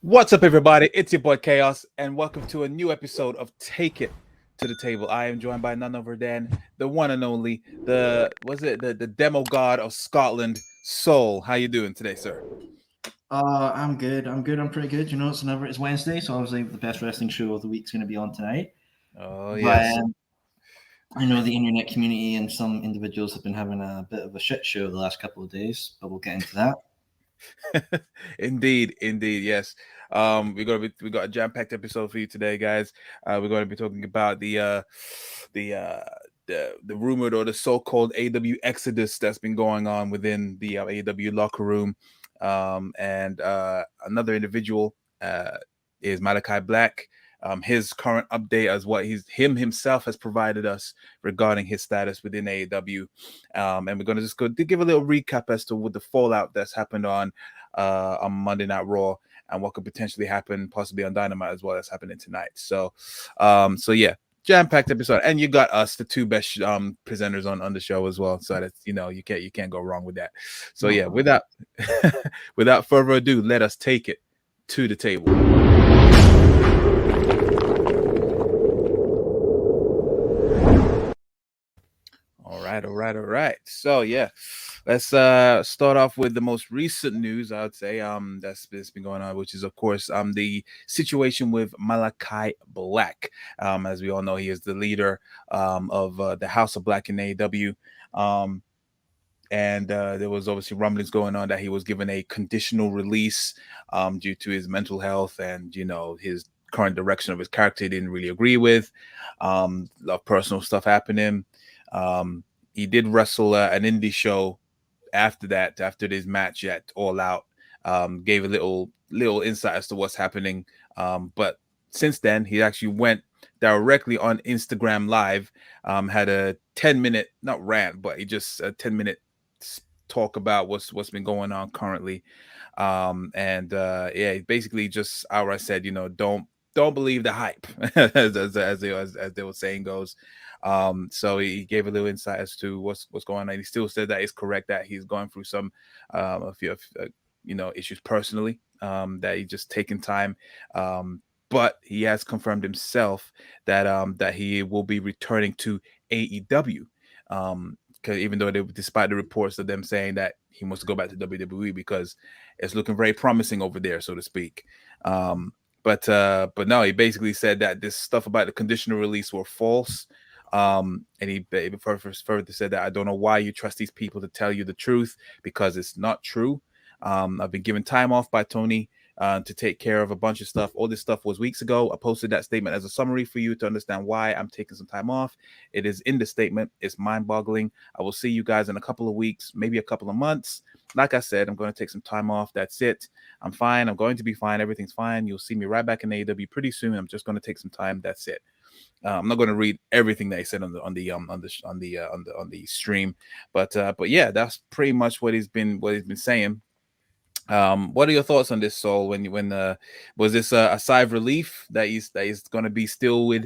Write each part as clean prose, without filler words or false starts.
What's up, everybody? It's your boy Chaos, and welcome to a new episode of Take It to the Table. I am joined by none other than the one and only, the demo god of Scotland, Soul. How you doing today, sir? I'm good. I'm pretty good. It's Wednesday, so obviously the best wrestling show of the week's going to be on tonight. Oh But yes. I know the internet community and some individuals have been having a bit of a shit show the last couple of days, but we'll get into that. Indeed, yes. We got a jam-packed episode for you today, guys. We're going to be talking about the uh the rumored or the so-called AW exodus that's been going on within the AW locker room. And another individual is Malachi Black. His current update as what himself has provided us regarding his status within AEW. And we're going to just go to give a little recap as to what the fallout that's happened on Monday Night Raw and what could potentially happen possibly on Dynamite as well, that's happening tonight. So yeah, jam-packed episode, and you got us, the two best presenters on the show as well, so that's, you can't go wrong with that. So yeah, without without further ado, let us take it to the table. All right. So yeah, let's start off with the most recent news, I would say, that's been going on, which is of course the situation with Malachi Black. As we all know, he is the leader of the House of Black in AEW. And there was obviously rumblings going on that he was given a conditional release due to his mental health and his current direction of his character he didn't really agree with. A lot of personal stuff happening. He did wrestle an indie show after this match at All Out. Gave a little insight as to what's happening. But since then, he actually went directly on Instagram Live, had a 10-minute, not rant, but he just a 10-minute talk about what's been going on currently. And yeah, basically just outright said, don't believe the hype, as they were saying goes. So he gave a little insight as to what's going on. He still said that it's correct that he's going through some a few issues personally, that he's just taking time. But he has confirmed himself that he will be returning to AEW. Because even though despite the reports of them saying that he wants to go back to WWE because it's looking very promising over there, so to speak. But no, he basically said that this stuff about the conditional release were false. And he further said that I don't know why you trust these people to tell you the truth, because it's not true. I've been given time off by Tony to take care of a bunch of stuff. All this stuff was weeks ago. I posted that statement as a summary for you to understand why I'm taking some time off. It is in the statement. It's mind-boggling. I will see you guys in a couple of weeks, maybe a couple of months. Like I said, I'm going to take some time off. That's it. I'm fine. I'm going to be fine. Everything's fine. You'll see me right back in AEW pretty soon. I'm just going to take some time. That's it. I'm not going to read everything that he said on the stream, but yeah, that's pretty much what he's been saying. What are your thoughts on this, Soul? When was this a sigh of relief that he's going to be still with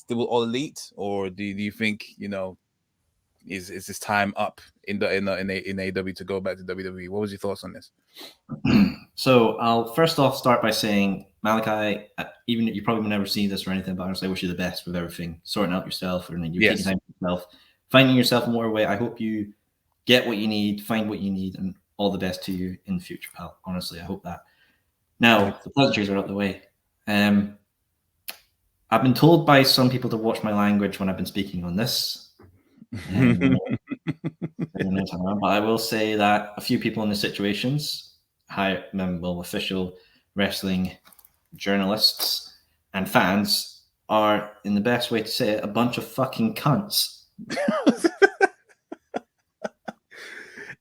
All Elite, or do you think is his time up in AEW to go back to WWE? What was your thoughts on this? So I'll first off start by saying, Malachi, even you probably will never see this or anything, but honestly, I wish you the best with everything, sorting out yourself, and then you're taking time for yourself, finding yourself in more way. I hope you get what you need, find what you need, and all the best to you in the future, pal. Honestly, I hope that. Now, the pleasantries are out the way. I've been told by some people to watch my language when I've been speaking on this. But I will say that a few people in the situations, official wrestling journalists and fans, are, in the best way to say it, a bunch of fucking cunts.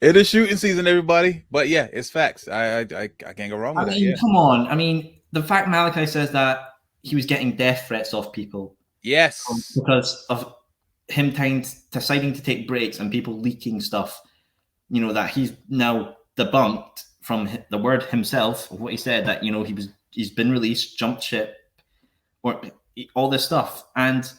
It is shooting season, everybody. But yeah, it's facts. I can't go wrong with that. Yeah. Come on. I mean, the fact Malachi says that he was getting death threats off people. Yes. Because of him deciding to take breaks and people leaking stuff, that he's now debunked from the word himself of what he said, that he's been released, jumped ship, or all this stuff. And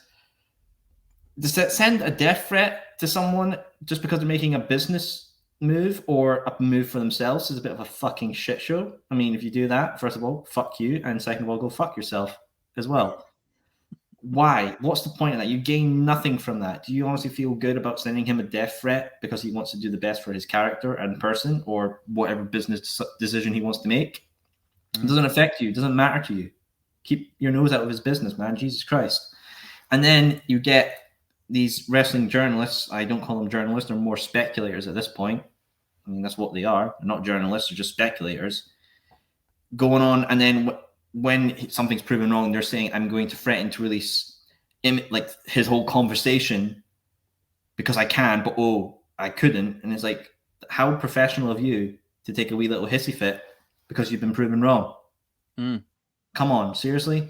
does that send a death threat to someone just because they're making a business move or a move for themselves is a bit of a fucking shit show. I mean, if you do that, first of all, fuck you, and second of all, go fuck yourself as well. Why? What's the point of that? You gain nothing from that. Do you honestly feel good about sending him a death threat because he wants to do the best for his character and person or whatever business decision he wants to make? It doesn't affect you. It doesn't matter to you. Keep your nose out of his business, man. Jesus Christ. And then you get these wrestling journalists. I don't call them journalists. They're more speculators at this point. I mean, that's what they are. They're not journalists. They're just speculators going on. And then when something's proven wrong, they're saying, I'm going to threaten to release like his whole conversation because I can, but I couldn't. And it's like, how professional of you to take a wee little hissy fit because you've been proven wrong. Come on, seriously?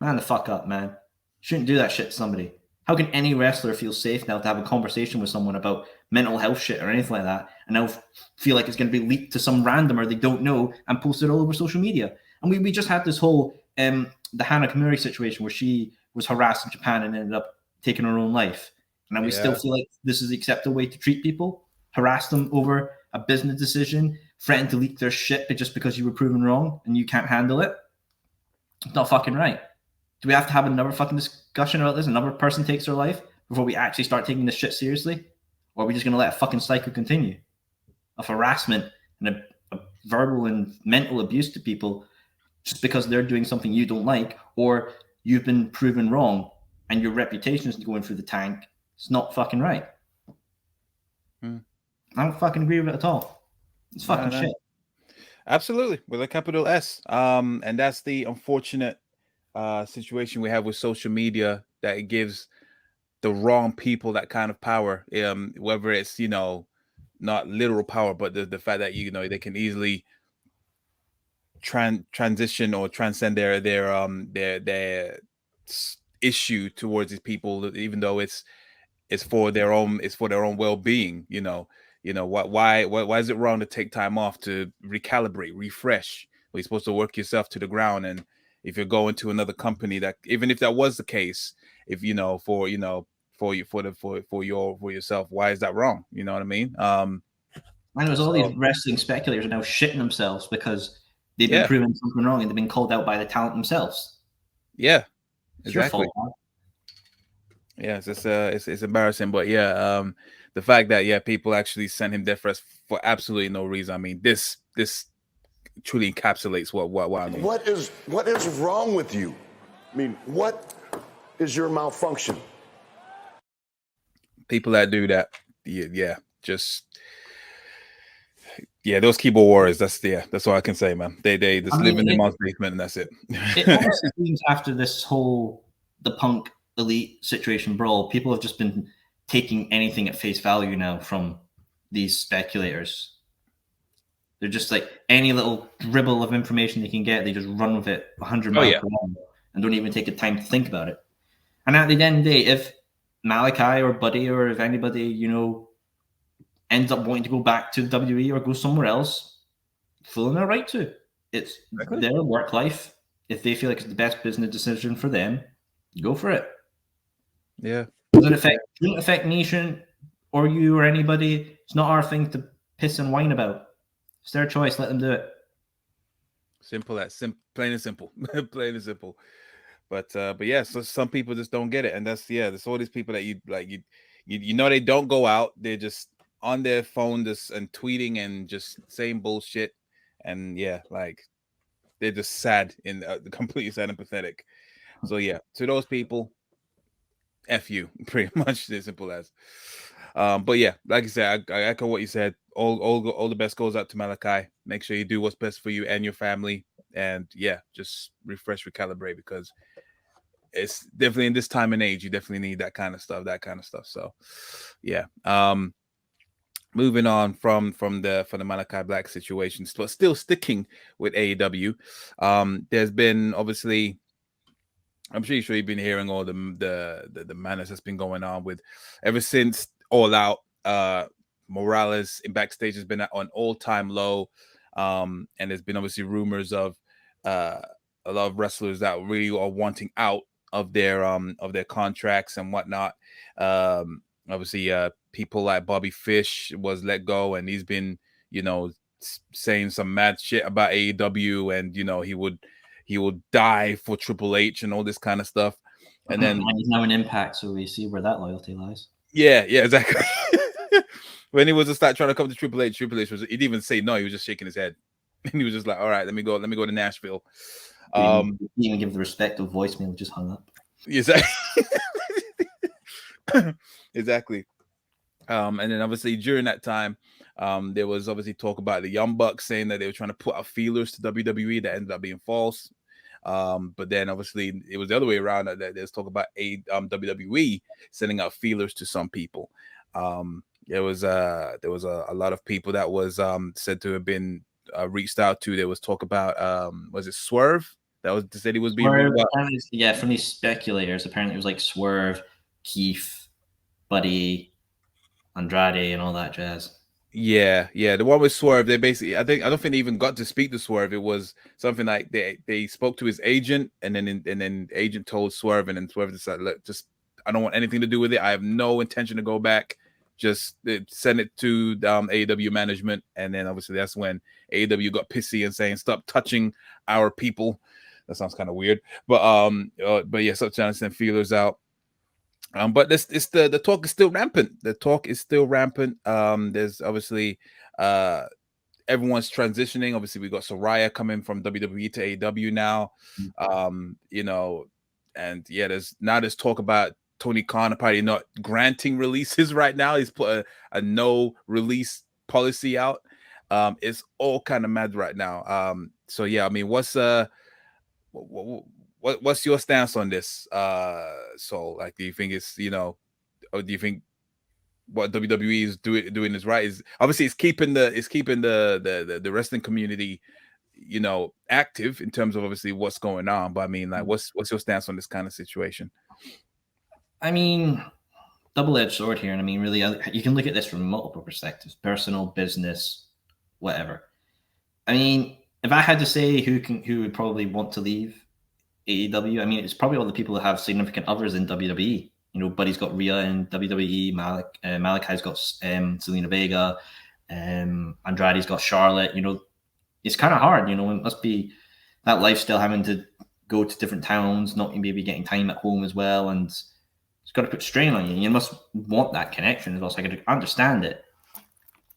Man the fuck up, man. Shouldn't do that shit to somebody. How can any wrestler feel safe now to have a conversation with someone about mental health shit or anything like that and now feel like it's going to be leaked to some randomer they don't know and posted all over social media? And we just had this whole the Hana Kamuri situation where she was harassed in Japan and ended up taking her own life. And we still feel like this is the acceptable way to treat people, harass them over a business decision, threaten to leak their shit just because you were proven wrong and you can't handle it. It's not fucking right. Do we have to have another fucking discussion about this? Another person takes their life before we actually start taking this shit seriously? Or are we just going to let a fucking cycle continue of harassment and a verbal and mental abuse to people just because they're doing something you don't like or you've been proven wrong and your reputation is going through the tank? It's not fucking right. I don't fucking agree with it at all. It's fucking shit. Absolutely, with a capital S. And that's the unfortunate situation we have with social media, that it gives the wrong people that kind of power. Whether it's, not literal power, but the fact that they can easily transition or transcend their issue towards these people, even though it's for their own well-being. Why is it wrong to take time off to recalibrate, refresh? Well, you're supposed to work yourself to the ground. And if you're going to another company, that even if that was the case, if for yourself, why is that wrong? You know what I mean? And there's all these wrestling speculators are now shitting themselves because they've been proven something wrong and they've been called out by the talent themselves. Yeah, it's exactly. Your fault, man. Yes, it's embarrassing, but the fact that people actually sent him death threats for absolutely no reason. I mean, this truly encapsulates what I mean. What is wrong with you? I mean, what is your malfunction? People that do that, those keyboard warriors. That's all I can say, man. They just live in their mom's basement and that's it. It honestly seems after this whole the Punk Elite situation brawl, people have just been taking anything at face value now from these speculators. They're just like any little dribble of information they can get, they just run with it 100 miles per hour and don't even take the time to think about it. And at the end of the day, if Malachi or Buddy or if anybody, ends up wanting to go back to the WWE or go somewhere else, full in their right to. It's their work life. If they feel like it's the best business decision for them, go for it. Yeah. Shouldn't affect me, or you or anybody. It's not our thing to piss and whine about. It's their choice. Let them do it. Simple as plain and simple. Plain and simple. But yeah, so some people just don't get it. And there's all these people that you they don't go out. They're just on their phone and tweeting and just saying bullshit. And they're just sad and completely sad and pathetic. So to those people, F you, pretty much as simple as. But yeah, like I said, I echo what you said. All the best goes out to Malachi. Make sure you do what's best for you and your family, and just refresh, recalibrate, because it's definitely in this time and age, you definitely need that kind of stuff. So moving on from the Malachi Black situation, but still sticking with AEW. There's been, obviously, I'm sure you've been hearing all the madness that's been going on with ever since All Out. Morales in backstage has been on all-time low, and there's been obviously rumors of a lot of wrestlers that really are wanting out of their contracts and whatnot. Obviously, people like Bobby Fish was let go, and he's been, saying some mad shit about AEW, and he would die for Triple H and all this kind of stuff. And then he's now an Impact, so we see where that loyalty lies. Yeah, exactly. When he was to start trying to come to Triple H he didn't even say no. He was just shaking his head, and he was just like, "All right, let me go to Nashville." Didn't even give the respect of voicemail, just hung up. Exactly. Exactly. And then obviously during that time, there was obviously talk about the Young Bucks saying that they were trying to put out feelers to WWE that ended up being false. But then obviously it was the other way around. That there's talk about WWE sending out feelers to some people. There was a lot of people that was said to have been reached out to. There was talk about was it Swerve that was said he was being reached out? Yeah, from these speculators, apparently it was like Swerve, Keith, Buddy, Andrade, and all that jazz. Yeah, the one with Swerve, they basically, I don't think they even got to speak to Swerve. It was something like they spoke to his agent, and then the agent told Swerve, and then Swerve decided, look, just I don't want anything to do with it. I have no intention to go back. Just send it to AEW management, and then obviously that's when AEW got pissy and saying, stop touching our people. That sounds kind of weird, but yeah, stop trying to send feelers out. But the talk is still rampant. The talk is still rampant. There's obviously everyone's transitioning. Obviously, we got Soraya coming from WWE to AEW now. And yeah, there's talk about Tony Khan apparently not granting releases right now. He's put a no release policy out. It's all kind of mad right now. So yeah, I mean, what's your stance on this? So like, do you think it's, or do you think what WWE is doing is right? Is obviously it's keeping the wrestling community, active in terms of obviously what's going on. But I mean, like, what's your stance on this kind of situation? I mean, double-edged sword here, and I mean, really, you can look at this from multiple perspectives: personal, business, whatever. I mean, if I had to say who would probably want to leave AEW, I mean, it's probably all the people that have significant others in WWE. Buddy's got Rhea in WWE. Malachi's got Selena Vega. Andrade's got Charlotte. It's kind of hard. It must be that lifestyle, having to go to different towns, not maybe getting time at home as well, and it's got to put strain on you. You must want that connection as well. So I could understand it.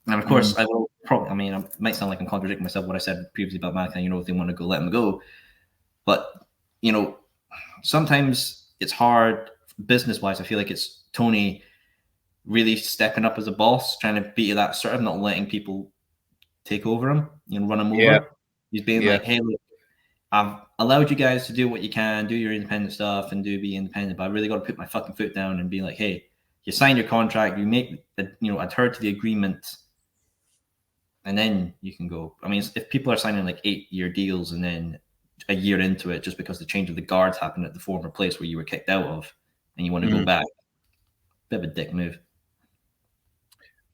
And of course, I will probably. I mean, it might sound like I'm contradicting myself what I said previously about Malachi. If they want to go, let them go. But sometimes it's hard business-wise. I feel like it's Tony really stepping up as a boss, trying to be that sort of, not letting people take over him, run him over. He's being like, hey, look, I've allowed you guys to do what you can, do your independent stuff and be independent, but I really got to put my fucking foot down and be like, hey, you signed your contract, you make adhere to the agreement, and then you can go. I mean, if people are signing like 8-year deals and then a year into it, just because the change of the guards happened at the former place where you were kicked out of, and you want to go back, bit of a dick move.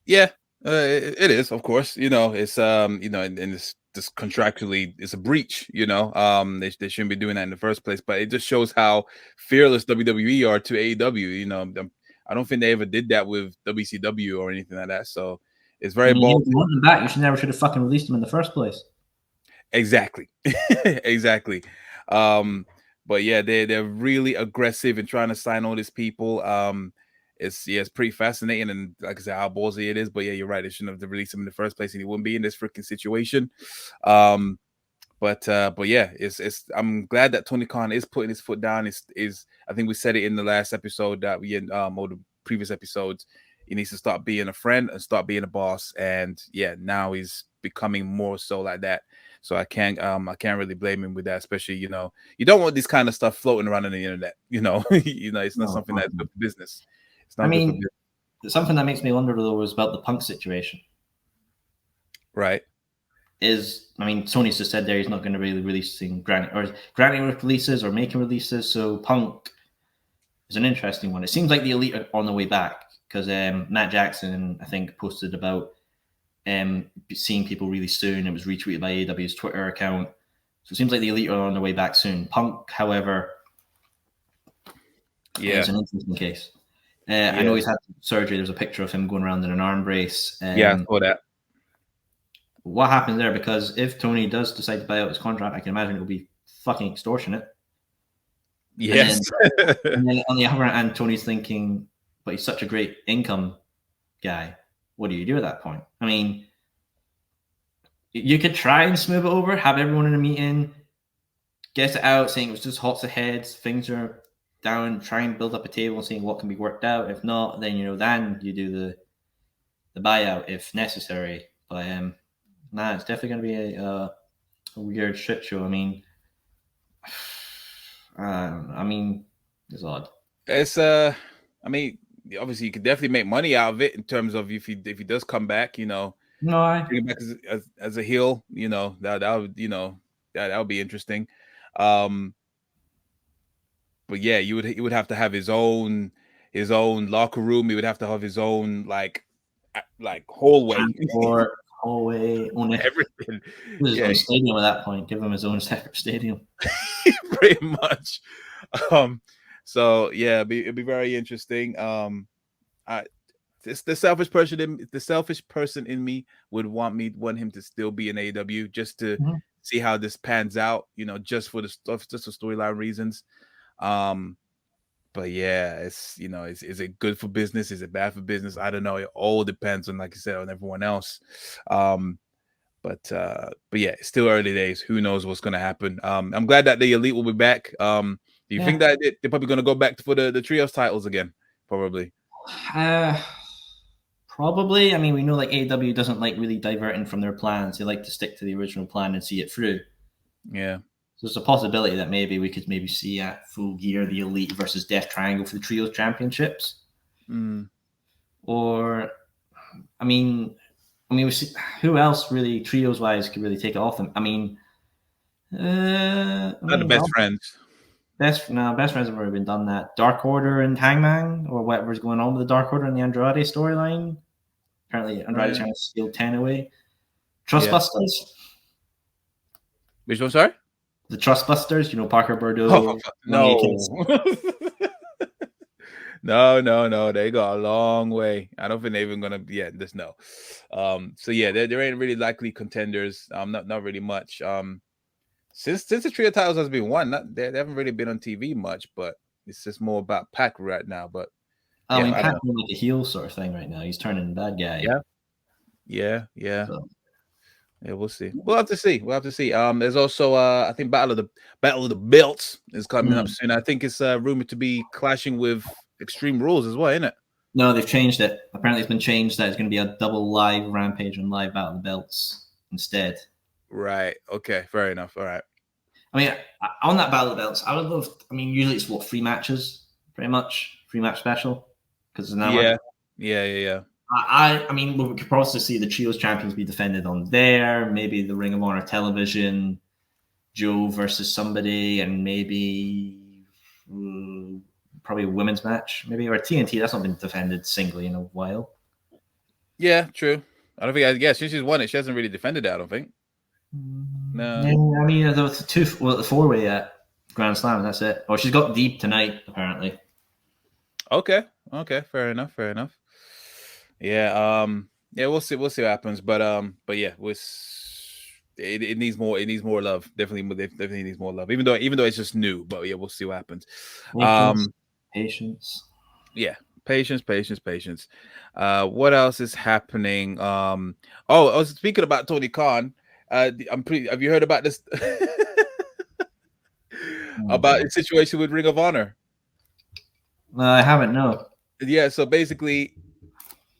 Yeah, it is, of course. It's and it's just contractually, it's a breach. They shouldn't be doing that in the first place. But it just shows how fearless WWE are to AEW. I don't think they ever did that with WCW or anything like that. So it's very bold. You want them back. You should have fucking released them in the first place. Exactly. Exactly. But yeah, they're really aggressive in trying to sign all these people. It's pretty fascinating, and like I said, how ballsy it is. But yeah, you're right. They shouldn't have released him in the first place, and he wouldn't be in this freaking situation. But yeah, I'm glad that Tony Khan is putting his foot down. Is I think we said it in the last episode that we or the previous episodes. He needs to start being a friend and start being a boss. And yeah, now he's becoming more so like that. So I can't really blame him with that. Especially, you don't want this kind of stuff floating around on the internet. It's not something that's good for business. It's not. I mean, something that makes me wonder though was about the Punk situation. Right. Tony's just said there he's not going to really releasing granting releases or making releases. So Punk is an interesting one. It seems like the Elite are on the way back because Matt Jackson, I think, posted about seeing people really soon. It was retweeted by AEW's Twitter account. So it seems like the Elite are on their way back soon. Punk, however, is an interesting case. I know he's had surgery. There's a picture of him going around in an arm brace. Yeah, I saw that. What happens there? Because if Tony does decide to buy out his contract, I can imagine it will be fucking extortionate. Yes. And then on the other hand, Tony's thinking, but he's such a great income guy. What do you do at that point? I mean, you could try and smooth it over, have everyone in a meeting, get it out, saying it was just hots ahead, things are down, try and build up a table and seeing what can be worked out. If not, then then you do the buyout if necessary. But it's definitely going to be a weird shit show. I mean, it's odd. It's I mean, obviously you could definitely make money out of it in terms of if he does come back, No, bring him back as a heel, that would that would be interesting. But yeah, he would have to have his own locker room. He would have to have his own like hallway, everything. His own stadium at that point. Give him his own separate stadium. Pretty much. So yeah, it'd be very interesting. It's the selfish person in me would want him to still be in AEW just to see how this pans out, just for storyline reasons. But yeah, it's is it good for business? Is it bad for business? I don't know. It all depends on, like you said, on everyone else. But yeah, it's still early days. Who knows what's going to happen? I'm glad that the Elite will be back. Do you think that they're probably going to go back for the trios titles again? Probably. Probably. I mean, we know like AEW doesn't like really diverting from their plans. They like to stick to the original plan and see it through. Yeah. So there's a possibility that maybe we could see at Full Gear the Elite versus Death Triangle for the Trios Championships. Or, I mean, we see, who else really trios wise could really take it off them? Not the Best Friends. Best Friends have already been done that. Dark Order and Hangman, or whatever's going on with the Dark Order and the Andrade storyline. Apparently, Andrade's trying to steal 10 away. Trustbusters. Which one, sorry? The Trustbusters, Parker Bordeaux. No. No. They go a long way. I don't think they're even gonna. Yeah, just no. So yeah, there ain't really likely contenders. Not really much. Since the trio titles has been won, they haven't really been on TV much. But it's just more about Pac right now. But I mean, Pac's like a heel sort of thing right now. He's turning bad guy. Yeah. Yeah, we'll see. We'll have to see. There's also I think Battle of the Belts is coming up soon. I think it's rumored to be clashing with Extreme Rules as well, isn't it? No, they've changed it. Apparently, it's been changed that it's going to be a double live Rampage and live Battle of the Belts instead. Right. Okay. Fair enough. All right. I mean, on that Battle of the Belts, I would love. I mean, usually it's 3 matches, pretty much 3 match special, because Yeah. I mean, we could probably see the Trios champions be defended on there. Maybe the Ring of Honor television, Joe versus somebody, and maybe probably a women's match, maybe, or TNT. That's not been defended singly in a while. Yeah, true. I don't think. I guess she's won it. She hasn't really defended it. I don't think. No. Yeah, I mean, there was the 4-way at Grand Slam. That's it. Oh, she's got deep tonight, apparently. Okay. Fair enough. Yeah. Yeah. We'll see what happens. But yeah, it needs more. It needs more love. Definitely needs more love. Even though it's just new. But yeah, we'll see what happens. Patience. Yeah. Patience. What else is happening? I was speaking about Tony Khan. Have you heard about this? About the situation with Ring of Honor? No, I haven't. No. Yeah. So basically,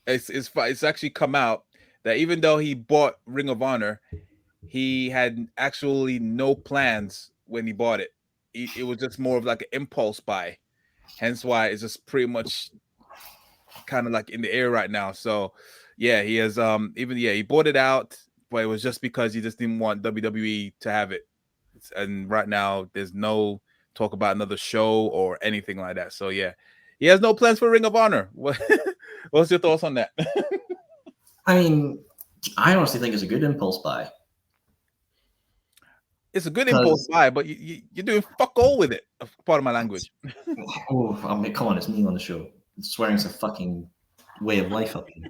it's actually come out that even though he bought Ring of Honor, he had actually no plans when he bought it. It was just more of like an impulse buy. Hence why it's just pretty much kind of like in the air right now. So yeah, he has he bought it out, but it was just because he just didn't want WWE to have it. And right now there's no talk about another show or anything like that. So yeah, he has no plans for Ring of Honor. What's your thoughts on that? I mean, I honestly think it's a good impulse buy. It's a good impulse buy, but you're doing fuck all with it. Part of my language. I mean, come on, it's me on the show. Swearing's a fucking way of life up here.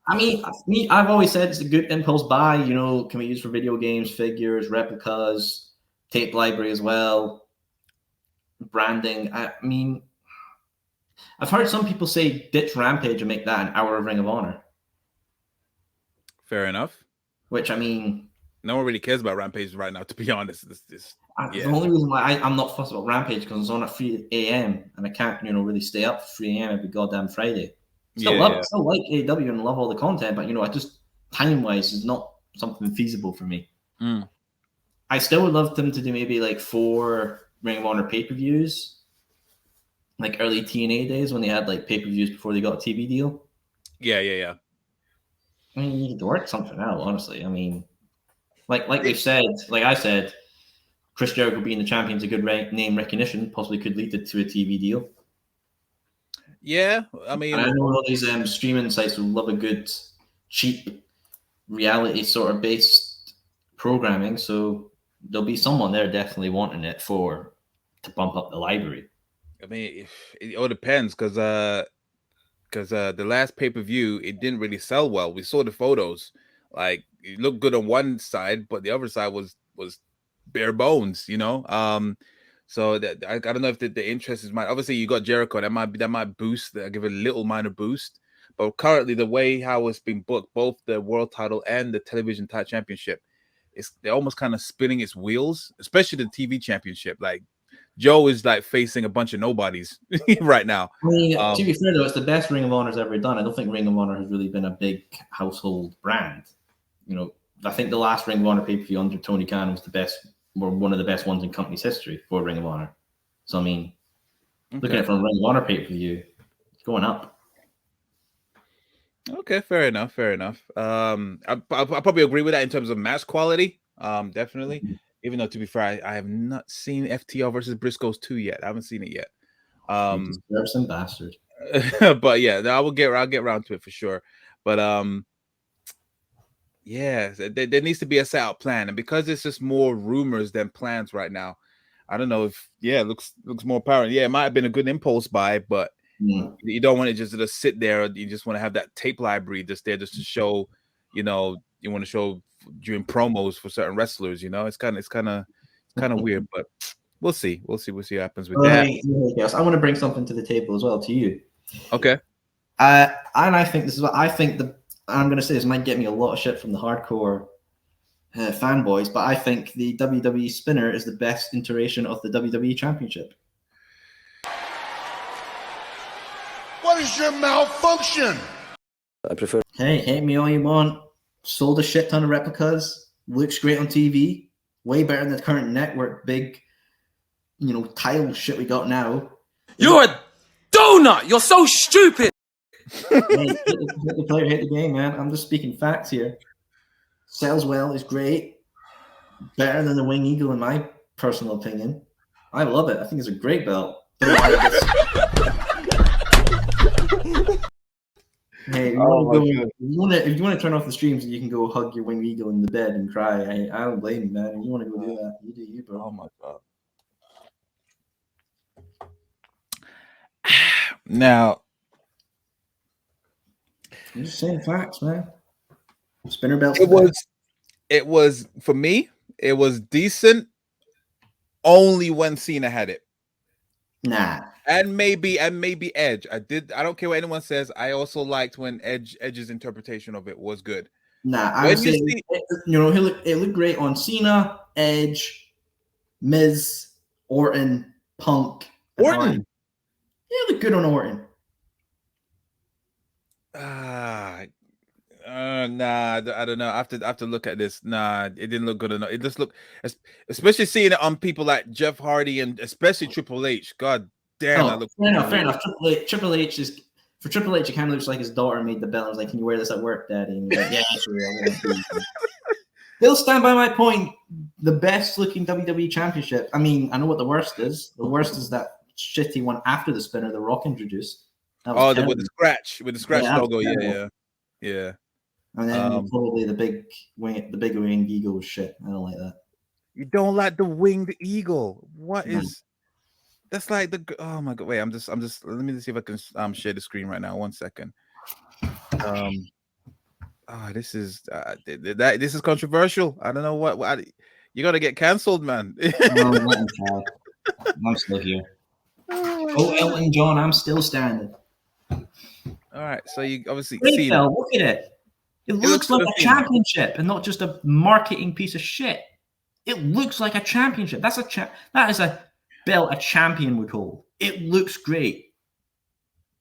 I mean, I've always said it's a good impulse buy. You know, can be used for video games, figures, replicas, tape library as well, branding. I mean, I've heard some people say ditch Rampage and make that an hour of Ring of Honor. Fair enough. Which, I mean, no one really cares about Rampage right now, to be honest. The only reason why I'm not fussed about Rampage because it's on at 3 a.m. and I can't, really stay up for 3 a.m. every goddamn Friday. Still like AEW and love all the content, but I just time-wise is not something feasible for me. I still would love them to do maybe like 4 Ring of Honor pay-per-views, like early TNA days when they had like pay-per-views before they got a TV deal. Yeah. I mean, you could work something out, honestly. I mean, like I said, Chris Jericho being the champion is a good name recognition, possibly could lead to a TV deal. Yeah, I mean, and I know all these streaming sites will love a good, cheap, reality sort of based programming, so there'll be someone there definitely wanting it to bump up the library. I mean, it all depends because the last pay-per-view, it didn't really sell well. We saw the photos, like it looked good on one side, but the other side was bare bones, So that I don't know if the interest is mine. Obviously, you got Jericho. That might boost, give it a little minor boost. But currently, the way how it's been booked, both the world title and the television title championship, they're almost kind of spinning its wheels, especially the TV championship. Like Joe is like facing a bunch of nobodies right now. I mean, to be fair though, it's the best Ring of Honor's ever done. I don't think Ring of Honor has really been a big household brand. I think the last Ring of Honor pay-per-view under Tony Khan was the best, or one of the best ones in company's history for Ring of Honor. So I mean, looking at it from a Ring of Honor pay-per-view, it's going up. Okay, fair enough. I probably agree with that in terms of match quality. Definitely. Even though, to be fair, I have not seen FTR versus Briscoes 2 yet. I haven't seen it yet. You're some bastard. But yeah, I'll get around to it for sure. But yeah, there needs to be a set out plan, and because it's just more rumors than plans right now, I don't know if it looks more apparent. Yeah, it might have been a good impulse buy, but you don't want it just to sit there. You just want to have that tape library just there, just to show. You want to show during promos for certain wrestlers. It's kind of weird, but we'll see. We'll see what happens with that. Yes, I want to bring something to the table as well to you. Okay. And I think this is what I think. I'm going to say this might get me a lot of shit from the hardcore fanboys, but I think the WWE spinner is the best iteration of the WWE Championship. What is your malfunction? I prefer. Hey, hate me all you want. Sold a shit ton of replicas. Looks great on TV. Way better than the current network big, title shit we got now. You're a donut. You're so stupid. Hey, hit the player, hit the game, man. I'm just speaking facts here. Sells well, is great. Better than the Wing Eagle, in my personal opinion. I love it. I think it's a great belt. Hey, if you want to turn off the streams, you can go hug your Wing Eagle in the bed and cry. I don't blame you, man. If you want to go do that, you do you, bro. Oh my god. Now, I'm just saying facts, man. Spinner belt. It was for me. It was decent. Only when Cena had it. Nah. And maybe Edge. I don't care what anyone says. I also liked when Edge's interpretation of it was good. Nah, I would say it looked great on Cena, Edge, Miz, Orton, Punk. Orton. Yeah, it looked good on Orton. Nah, I don't know. I have to look at this. Nah, it didn't look good enough. It just looked, especially seeing it on people like Jeff Hardy and especially Triple H. God damn, that looked fair enough. Triple H is for Triple H. It kind of looks like his daughter made the belt. I was like, "Can you wear this at work, Daddy?" And he's like, "Yeah, sure." They'll stand by my point. The best looking WWE Championship. I mean, I know what the worst is. The worst is that shitty one after the spinner The Rock introduced. With the scratch logo. Yeah. And then probably the big winged eagle shit. I don't like that. You don't like the winged eagle? What is? That's like oh my god. Wait, I'm just let me see if I can share the screen right now. 1 second. This is this is controversial. I don't know what you got to get canceled, man. Oh, let him try. I'm still here. Oh, Elton John, I'm still standing. All right, so you obviously Great see belt. Look at it. It looks like a championship and not just a marketing piece of shit. It looks like a championship. That is a belt a champion would hold. It looks great.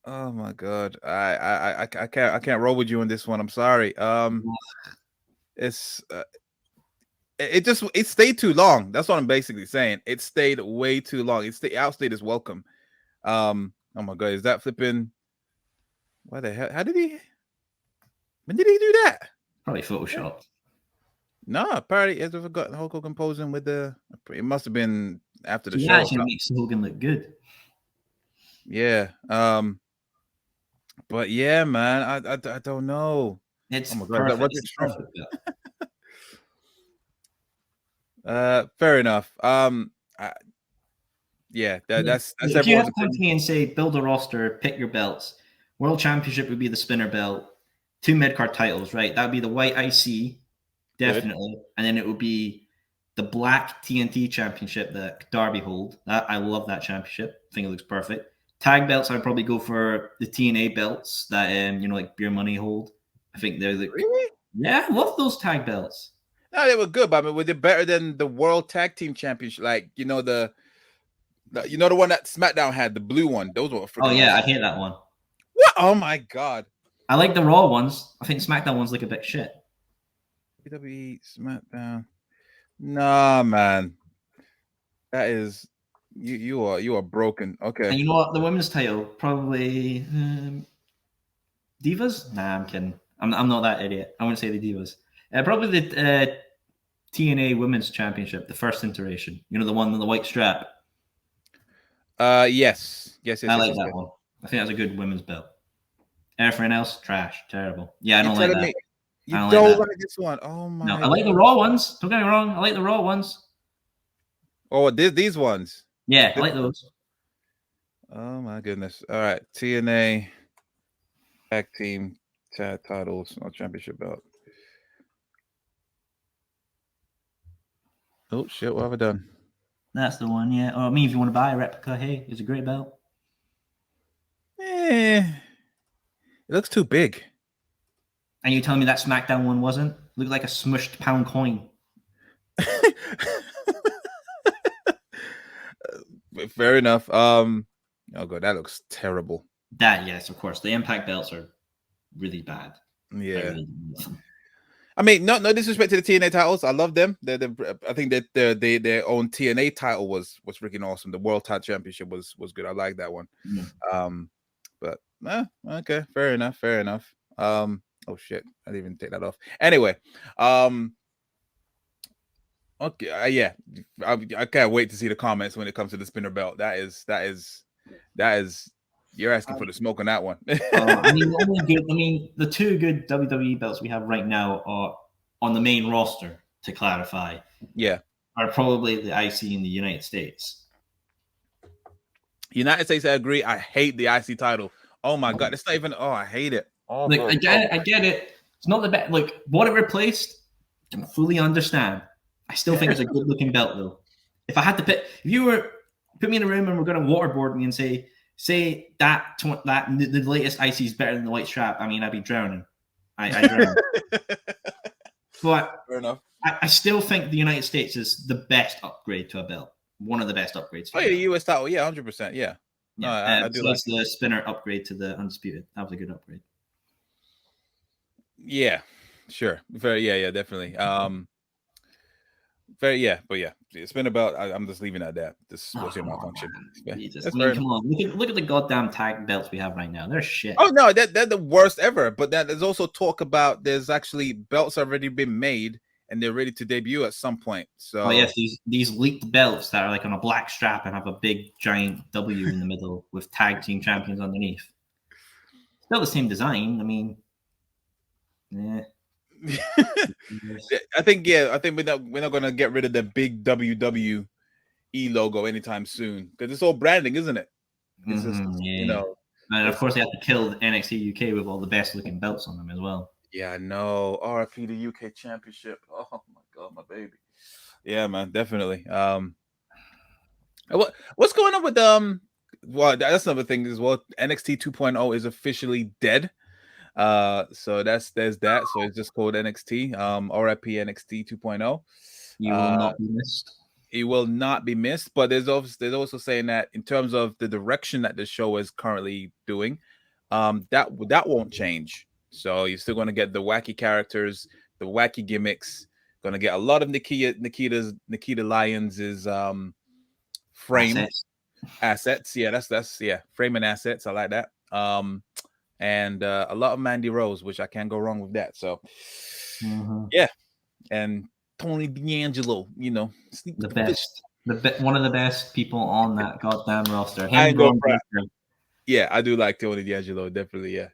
Oh my god, I can't roll with you on this one. I'm sorry. It's it stayed too long. That's what I'm basically saying. It stayed way too long. Outstayed its welcome. Oh my god, is that flipping? Why the hell? When did he do that? Probably Photoshop. No, apparently it's forgotten Hulk Hogan posing with the. It must have been after the show. Actually makes Hogan look good. Yeah. But yeah, man, I don't know. It's oh my god, perfect. It's perfect. Fair enough. Yeah, that's if you have to come to me and say build a roster, pick your belts. World Championship would be the spinner belt, 2 mid-card titles, right? That would be the white IC, definitely. Good. And then it would be the black TNT championship that Darby hold. I love that championship. I think it looks perfect. Tag belts, I'd probably go for the TNA belts that like Beer Money hold. I think they're the really? Yeah, I love those tag belts. No, they were good, but I mean, were they better than the World Tag Team Championship? Like, the one that SmackDown had, the blue one. Those were freaking awesome. I hate that one. What? Oh my god. I like the Raw ones. I think SmackDown ones look a bit shit. WWE SmackDown. Nah, man. That is you are broken. Okay. And you know what? The women's title probably Divas. Nah, I'm kidding. I'm not that idiot. I wouldn't say the Divas. Probably the TNA Women's Championship, the first iteration. The one with the white strap. Yes. I like that one. I think that's a good women's belt. Everything else, trash, terrible. Yeah, I don't like that. You don't like this one. Oh my. No, I like the Raw ones. Don't get me wrong. I like the Raw ones. Oh, these ones. Yeah, I like those. Oh my goodness. All right, TNA Tag Team titles, no championship belt. Oh shit! What have I done? That's the one, yeah. Or I mean, if you want to buy a replica, hey, it's a great belt. It looks too big. And you telling me that SmackDown one wasn't? It looked like a smushed pound coin. Fair enough. Oh god, that looks terrible. Yes, of course. The Impact belts are really bad. Yeah. I mean, no disrespect to the TNA titles. I love them. I think that their own TNA title was freaking awesome. The World Title Championship was good. I like that one. But okay, fair enough. Oh shit, I didn't even take that off. Anyway, okay, yeah, I can't wait to see the comments when it comes to the spinner belt. That is you're asking for the smoke on that one. The 2 good WWE belts we have right now are on the main roster, to clarify. Yeah. Are probably the IC in the United States. United States, I agree. I hate the IC title. Oh my god, it's not even. Oh, I hate it. Oh, I get it. It's not the best. Like what it replaced, I can fully understand. I still think it's a good looking belt though. If I had to pick, if you were put me in a room and we're going to waterboard me and say that the latest IC is better than the white strap, I mean, I'd be drowning. I drown. But fair enough. I still think the United States is the best upgrade to a belt. One of the best upgrades. Oh yeah, the US title, yeah, 100%, yeah. No, I do like the spinner upgrade to the Undisputed. That was a good upgrade. Yeah, sure. Yeah, definitely. But yeah, it's been about. I'm just leaving it at that. This was your malfunction. Come on, look at the goddamn tag belts we have right now. They're shit. Oh no, they're the worst ever. But there's also talk about there's actually belts already been made and they're ready to debut at some point. So yes, these leaked belts that are like on a black strap and have a big giant W in the middle with tag team champions underneath. Still the same design. I mean, yeah. I think we're not gonna get rid of the big WWE E logo anytime soon because it's all branding, isn't it? It's just yeah. And of course they have to kill NXT UK with all the best looking belts on them as well. Yeah, I know. RIP the UK Championship. Oh my god, my baby. Yeah, man, definitely. What's going on with well, that's another thing as well. NXT 2.0 is officially dead. So there's that. So it's just called NXT. RIP NXT 2.0. You will not be missed. It will not be missed, but there's also saying that in terms of the direction that the show is currently doing, that won't change. So you're still going to get the wacky characters, the wacky gimmicks. Going to get a lot of Nikita Lyons' frame assets. Yeah, that's frame and assets. I like that. And a lot of Mandy Rose, which I can't go wrong with that. So yeah, and Tony D'Angelo, the best, one of the best people on that goddamn roster. Yeah, I do like Tony D'Angelo, definitely. Yeah,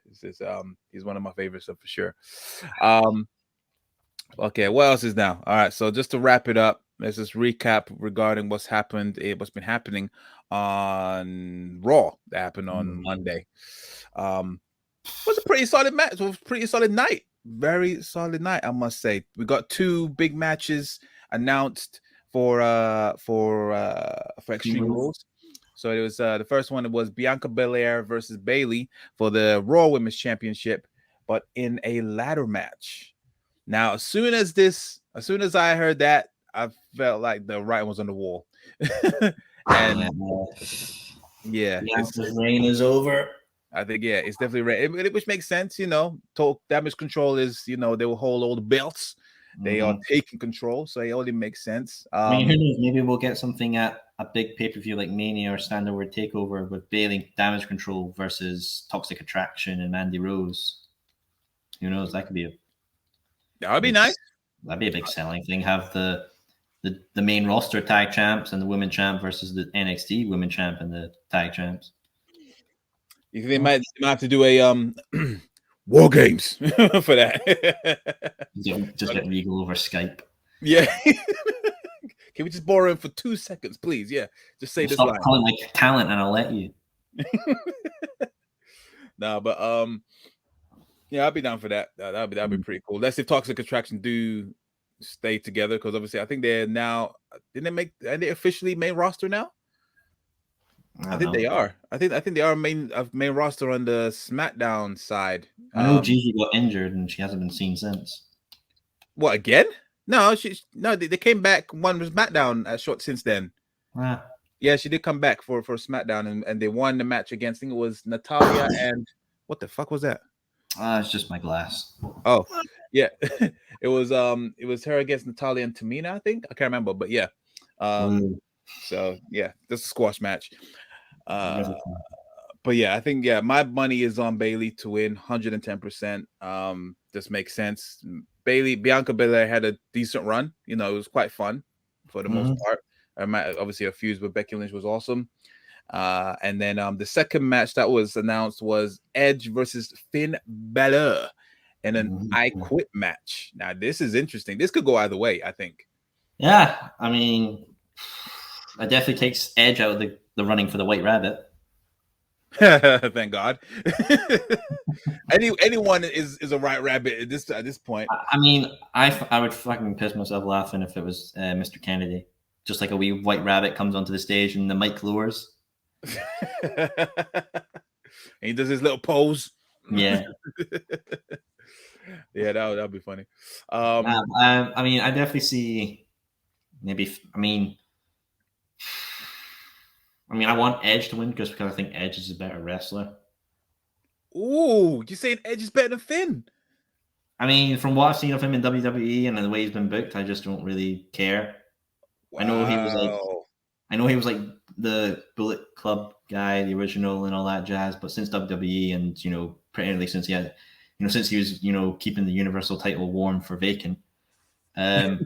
he's one of my favorites, so for sure. Okay, what else is now? All right, so just to wrap it up, let's just recap regarding what's been happening on Raw that happened on Monday. Was a pretty solid match. It was a pretty solid night. Very solid night, I must say. We got 2 big matches announced for Extreme Rules. So it was the first one. It was Bianca Belair versus Bayley for the Raw Women's Championship, but in a ladder match. Now, as soon as I heard that, I felt like the writing was on the wall. And Bianca's reign is over. I think it's definitely right, which makes sense. Damage control is they will hold all the belts. They are taking control, so it only makes sense. I mean, who knows? Maybe we'll get something at a big pay-per-view like Mania or Standard Takeover with Bayley Damage Control versus Toxic Attraction and Mandy Rose. Who knows? That would be nice. That'd be a big selling thing. Have the main roster tag champs and the women champ versus the NXT women champ and the tag champs. You think they might have to do a War Games for that? just get Regal over Skype. Yeah. Can we just borrow him for 2 seconds, please? Yeah. Just say this line. Stop calling my talent and I'll let you. No, but yeah, I'll be down for that. That'd be pretty cool. Let's see if Toxic Attraction do stay together, because obviously I think they're now are they officially main roster now? I think they are. I think they are main roster on the SmackDown side. I know Gigi got injured and she hasn't been seen since. What, again? No, they came back one was SmackDown short since then. Yeah, she did come back for SmackDown and they won the match against, I think it was Natalia and what the fuck was that? It's just my glass. Oh, yeah. It was her against Natalia and Tamina, I think. I can't remember, but yeah. So yeah, this is a squash match. But yeah, I think my money is on Bayley to win 110%. This makes sense. Bianca Belair had a decent run. It was quite fun for the most part. Obviously, her fuse with Becky Lynch was awesome. And then the second match that was announced was Edge versus Finn Balor in an I Quit match. Now, this is interesting. This could go either way, I think. Yeah, I mean, it definitely takes Edge out of the running for the White Rabbit. Thank God. Anyone is a White Rabbit at this point. I mean, I would fucking piss myself laughing if it was Mr. Kennedy. Just like a wee White Rabbit comes onto the stage and the mic lowers. And he does his little pose. Yeah. Yeah, that would be funny. I mean, I definitely see I want Edge to win because I think Edge is a better wrestler. Ooh, you saying Edge is better than Finn? I mean, from what I've seen of him in WWE and the way he's been booked, I just don't really care. Wow. I know he was like the Bullet Club guy, the original, and all that jazz. But since WWE and pretty since he had, since he was keeping the Universal title warm for vacant, not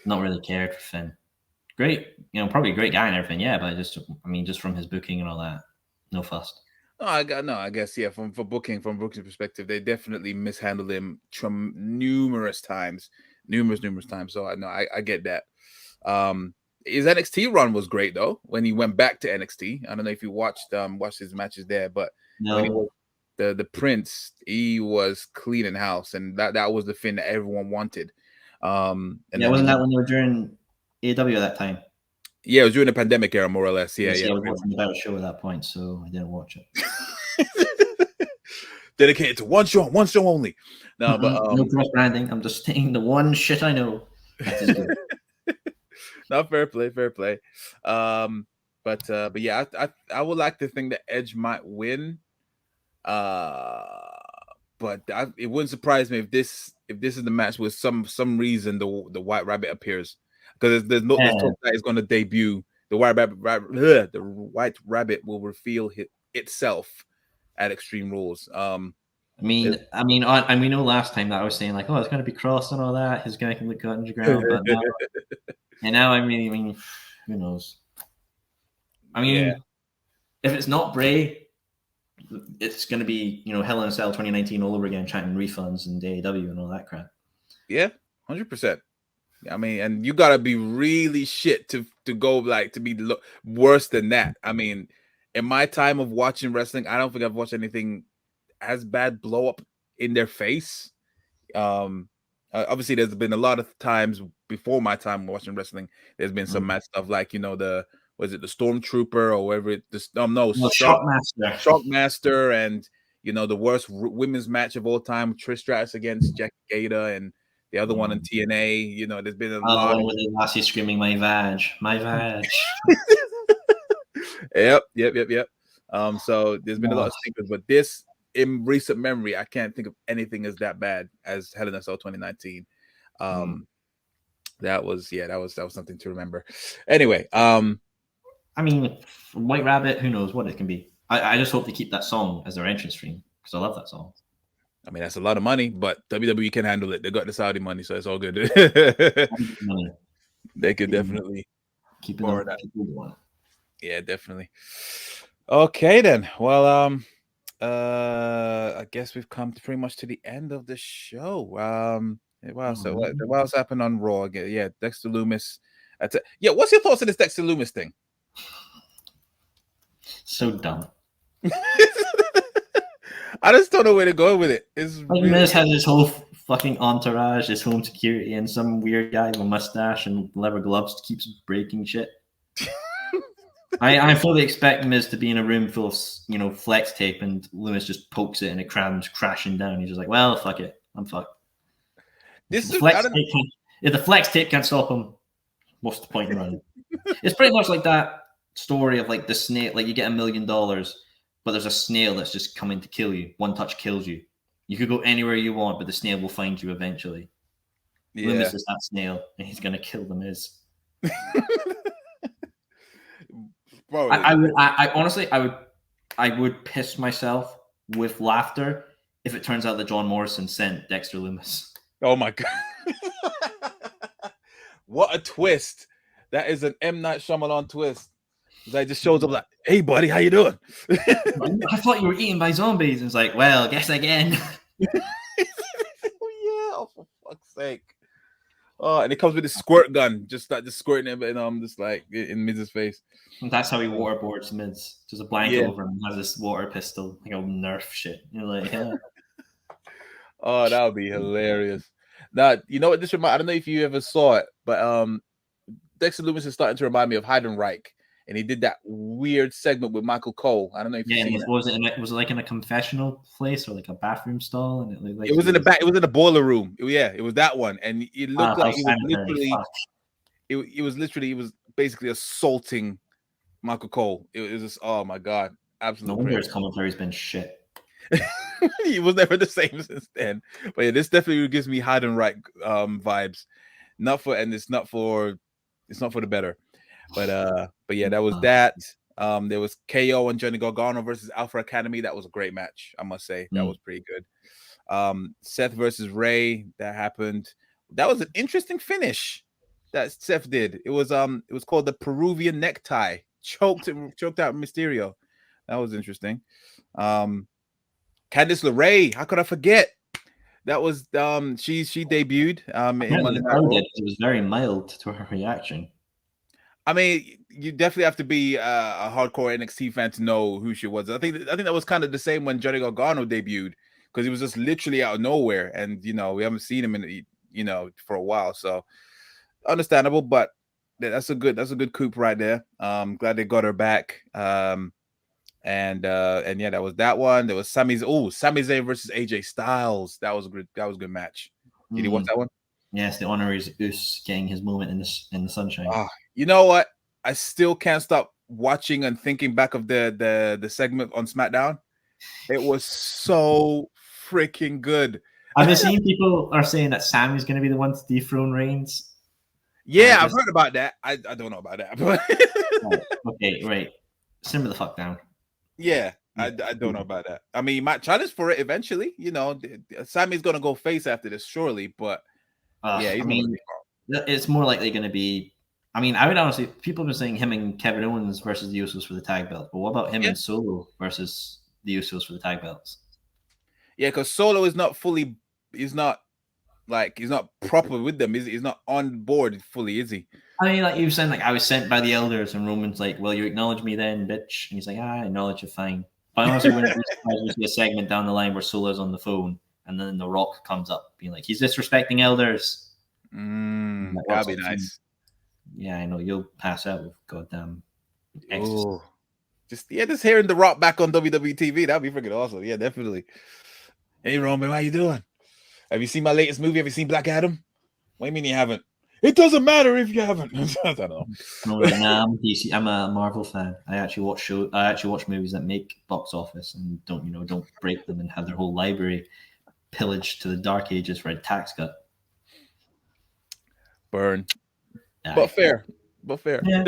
really cared for Finn. Great, probably a great guy and everything, yeah. But just from his booking and all that, no fuss. I guess from booking perspective, they definitely mishandled him numerous times. So I know I get that. his NXT run was great though. When he went back to NXT, I don't know if you watched his matches there, but when he was the Prince, he was cleaning house, and that was the thing that everyone wanted. And wasn't that when they were during AEW at that time? Yeah, it was during the pandemic era, more or less. Yeah. I was watching the Battle Show at that point, so I didn't watch it. Dedicated to one show only. No, but no cross branding. I'm just saying the one shit I know. That is good. No, fair play. But yeah, I would like to think that Edge might win. But it wouldn't surprise me if this is the match with some reason the White Rabbit appears, because there's talk that is going to debut. The White Rabbit will reveal itself at Extreme Rules. we know last time that I was saying like, oh, it's going to be Cross and all that. He's going to look underground, but now I mean, who knows? I mean, if it's not Bray, it's going to be Hell in a Cell 2019 all over again, chanting refunds and AEW and all that crap. Yeah, 100%. I mean, and you gotta be really shit to go to be worse than that. I mean, in my time of watching wrestling, I don't think I've watched anything as bad blow up in their face. Obviously, there's been a lot of times before my time watching wrestling. There's been some mad stuff like the Stormtrooper or whatever Shockmaster, and the worst women's match of all time, Trish Stratus against Jackie Gator, and the other one in TNA. There's been a lot of the lassie screaming my vag. Yep. So there's been a lot of stinkers, but this, in recent memory, I can't think of anything as that bad as Hell in a Cell 2019. That was something to remember. Anyway, I mean, White Rabbit, who knows what it can be. I just hope they keep that song as their entrance theme, because I love that song. I mean, that's a lot of money, but WWE can handle it. They got the Saudi money, so it's all good. They could definitely keep it. Yeah, definitely. Okay, then. Well, I guess we've come pretty much to the end of the show. Wow. So what else happened on Raw again? Yeah, Dexter Lumis. What's your thoughts on this Dexter Lumis thing? So dumb. I just don't know where to go with it. Miz has his whole fucking entourage, his home security, and some weird guy with a mustache and leather gloves keeps breaking shit. I fully expect Miz to be in a room full of flex tape, and Lumis just pokes it and it comes crashing down. He's just like, well, fuck it, I'm fucked. If the flex tape can't stop him, what's the point in running? It's pretty much like that story of the snail. Like, you get $1 million, but there's a snail that's just coming to kill you. One touch kills you. You could go anywhere you want, but the snail will find you eventually. Yeah. Lumis is that snail, and he's gonna kill the Miz. I honestly, I would piss myself with laughter if it turns out that John Morrison sent Dexter Lumis. Oh my god! What a twist! That is an M. Night Shyamalan twist. He just shows up like, "Hey, buddy, how you doing?" I thought you were eaten by zombies. And it's like, well, guess again. Oh, for fuck's sake! Oh, and it comes with a squirt gun, just squirting him, and just in Miz's face. And that's how he waterboards Miz. Just a blanket over him and has this water pistol, like a Nerf shit. You're like, yeah. Oh, that would be hilarious. Now, you know what this reminds? I don't know if you ever saw it, but Dexter Lumis is starting to remind me of Heidenreich, and he did that weird segment with Michael Cole. I don't know if you seen it. Was it like in a confessional place or like a bathroom stall? And it was in the back. It was in the boiler room. Yeah, it was that one, and it looked like he was literally. It was basically assaulting Michael Cole. It was just, oh my god, absolutely. No wonder his commentary's been shit. He was never the same since then. But yeah, this definitely gives me Heidenreich vibes. It's not for the better. But yeah, that was that. There was KO and Johnny Gargano versus Alpha Academy. That was a great match, I must say. That was pretty good. Seth versus Ray, that happened. That was an interesting finish that Seth did. It was called the Peruvian necktie. Choked out Mysterio. That was interesting. Candice LeRae, how could I forget? That was she debuted in Monday Night Raw. It was very mild to her reaction. I mean, you definitely have to be a hardcore NXT fan to know who she was. I think that was kind of the same when Johnny Gargano debuted, because he was just literally out of nowhere, and we haven't seen him for a while, so understandable. But that's a good coup right there. Glad they got her back. And yeah, that was that one. There was Sami Zayn versus AJ Styles. That was a good match. Did you watch that one? Yes, the honoraries Goose getting his moment in the sunshine. You know what? I still can't stop watching and thinking back of the segment on SmackDown. It was so freaking good. I've been seeing people are saying that Sammy's going to be the one to dethrone Reigns. Yeah, I've heard about that. I don't know about that, but right. Simmer the fuck down. Yeah, I don't know about that. I mean, he might challenge for it eventually. Sammy's gonna go face after this, surely. But yeah, it's more likely going to be. I mean, I would honestly. People have been saying him and Kevin Owens versus the Usos for the tag belt, but what about him and Solo versus the Usos for the tag belts? Yeah, because Solo is not fully. He's not proper with them. He's not on board fully, is he? I mean, like he was saying, I was sent by the elders, and Roman's like, "Well, you acknowledge me then, bitch?" And he's like, "I acknowledge you, fine." But I honestly wouldn't be surprised to see a segment down the line where Solo's on the phone, and then The Rock comes up, being like, "He's disrespecting elders." That'd be nice. Yeah, I know you'll pass out with goddamn ecstasy. Just hearing The Rock back on WWE TV, that'd be freaking awesome. Yeah, definitely. Hey Roman, how you doing? Have you seen my latest movie? Have you seen Black Adam? What do you mean you haven't? It doesn't matter if you haven't. I don't know. No, I'm DC. I'm a Marvel fan. I actually watch movies that make box office and don't break them and have their whole library pillaged to the dark ages for a tax cut. Burn. But fair. Yeah.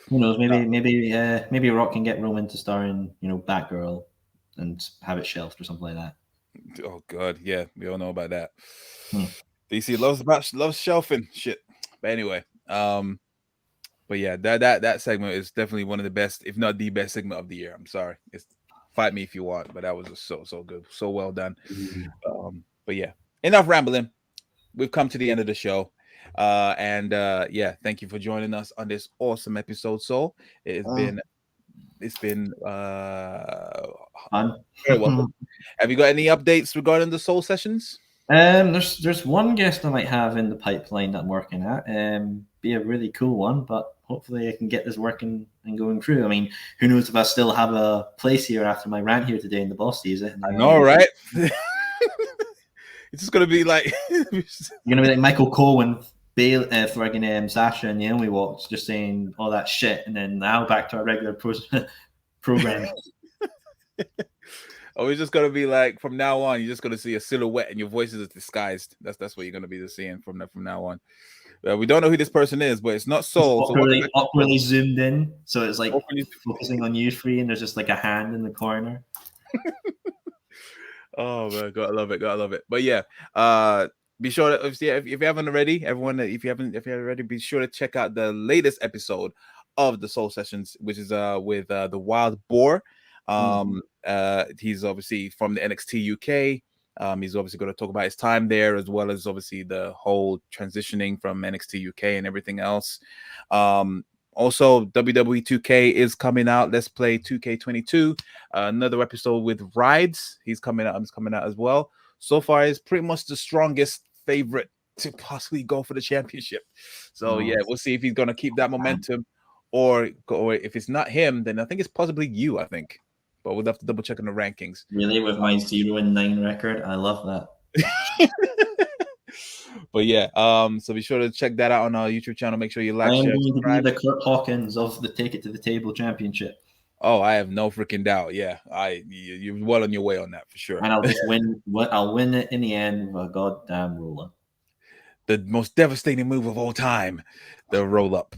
Who knows? Maybe Rock can get Roman to star in Batgirl and have it shelved or something like that. Oh God, yeah, we all know about that. DC loves shelving shit. But anyway, but yeah, that segment is definitely one of the best, if not the best segment of the year. I'm sorry, fight me if you want, but that was just so good, so well done. But yeah, enough rambling. We've come to the end of the show. And thank you for joining us on this awesome episode. So it's been fun. Very welcome. Have you got any updates regarding the Soul Sessions? There's one guest I might have in the pipeline that I'm working at. Be a really cool one, but hopefully I can get this working and going through. I mean, who knows if I still have a place here after my rant here today and the boss sees it. I know, right? It's just gonna be like you're gonna be like Michael Cole when friggin' Sasha and Naomi walks, just saying all that shit, and then now back to our regular program. Oh, it's just gonna be like from now on, you're just gonna see a silhouette and your voice is disguised. That's what you're gonna be seeing from now on. We don't know who this person is, but it's not Soul. Awkwardly zoomed in, so it's like focusing on you three, and there's just like a hand in the corner. Oh man, gotta love it. But yeah, be sure to, if you haven't already, everyone, if you haven't already, be sure to check out the latest episode of the Soul Sessions, which is with the Wild Boar. He's obviously from the NXT UK. He's obviously going to talk about his time there, as well as obviously the whole transitioning from NXT UK and everything else. Also, WWE 2K is coming out. Let's play 2K22. Another episode with Rides. He's coming out as well. So far, is pretty much the strongest favorite to possibly go for the championship. So yeah, we'll see if he's going to keep that momentum, or if it's not him, then I think it's possibly you. I think, but we'll have to double check on the rankings. Really, with my 0-9 record, I love that. But yeah, so be sure to check that out on our YouTube channel. Make sure you like, share, subscribe. To be the Kurt Hawkins of the Take It to the Table Championship. Oh, I have no freaking doubt. Yeah, you're well on your way on that for sure. And I'll just win. I'll win it in the end with a goddamn roll-up. The most devastating move of all time, the roll-up.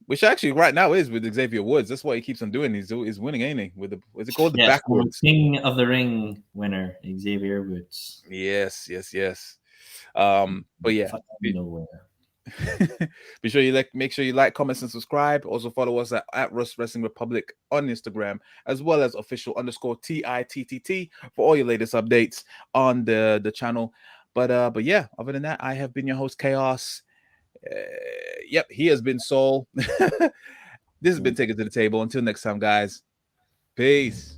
Which actually right now is with Xavier Woods. That's why he keeps on doing. He's winning, ain't he? With what's it called? The backwards. King of the Ring winner, Xavier Woods. Yes. But yeah. Be sure you make sure you like, comments, and subscribe. Also follow us at Rust Wrestling Republic on Instagram, as well as official_TITTT for all your latest updates on the channel. But yeah, other than that, I have been your host, Chaos. Yep, he has been Soul. This has been Taken to the Table. Until next time, guys. Peace.